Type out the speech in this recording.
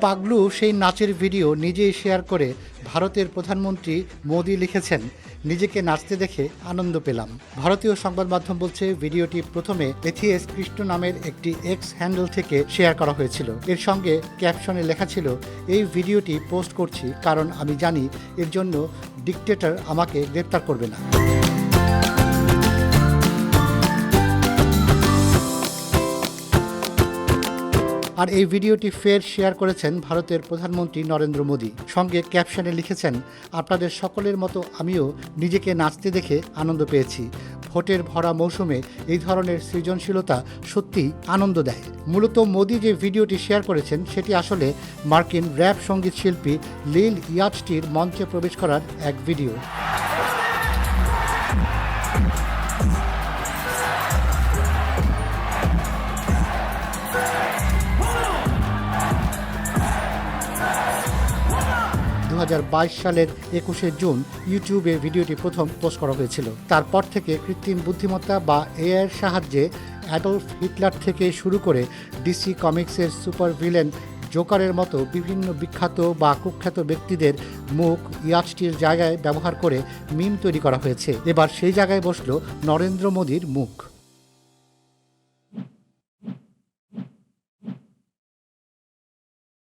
পাগলু সেই নাচের ভিডিও নিজেই শেয়ার করে ভারতের প্রধানমন্ত্রী মোদি লিখেছেন, নিজেকে নাচতে দেখে আনন্দ পেলাম। ভারতীয় সংবাদ মাধ্যম বলছে, ভিডিওটি প্রথমে এথিএস কৃষ্ণ নামের একটি এক্স হ্যান্ডেল থেকে শেয়ার করা হয়েছিল। এর সঙ্গে ক্যাপশনে লেখা ছিল, এই ভিডিওটি পোস্ট করছি কারণ আমি জানি এর জন্য ডিকটেটর আমাকে গ্রেপ্তার করবে না। আর এই ভিডিওটি ফের শেয়ার করেছেন ভারতের প্রধানমন্ত্রী নরেন্দ্র মোদী। সঙ্গে ক্যাপশনে লিখেছেন, আপনাদের সকলের মতো আমিও নিজেকে নাচতে দেখে আনন্দ পেয়েছি। ভোটের ভরা মৌসুমে এই ধরনের সৃজনশীলতা সত্যিই আনন্দ দেয়। মূলত মোদী যে ভিডিওটি শেয়ার করেছেন সেটি আসলে মার্কিন র্যাপ সঙ্গীত শিল্পী লিল ইয়াচটির মঞ্চে প্রবেশ করার এক ভিডিও। সালের 21শে জুন ইউটিউবে ভিডিওটি প্রথম পোস্ট করা হয়েছিল। তারপর থেকে কৃত্রিম বুদ্ধিমত্তা বা এআইয়ের সাহায্যে অ্যাডলফ হিটলার থেকে শুরু করে ডিসি কমিক্সের সুপার ভিলেন জোকারের মতো বিভিন্ন বিখ্যাত বা কুখ্যাত ব্যক্তিদের মুখ ইয়াচটির জায়গায় ব্যবহার করে মিম তৈরি করা হয়েছে। এবার সেই জায়গায় বসল নরেন্দ্র মোদীর মুখ।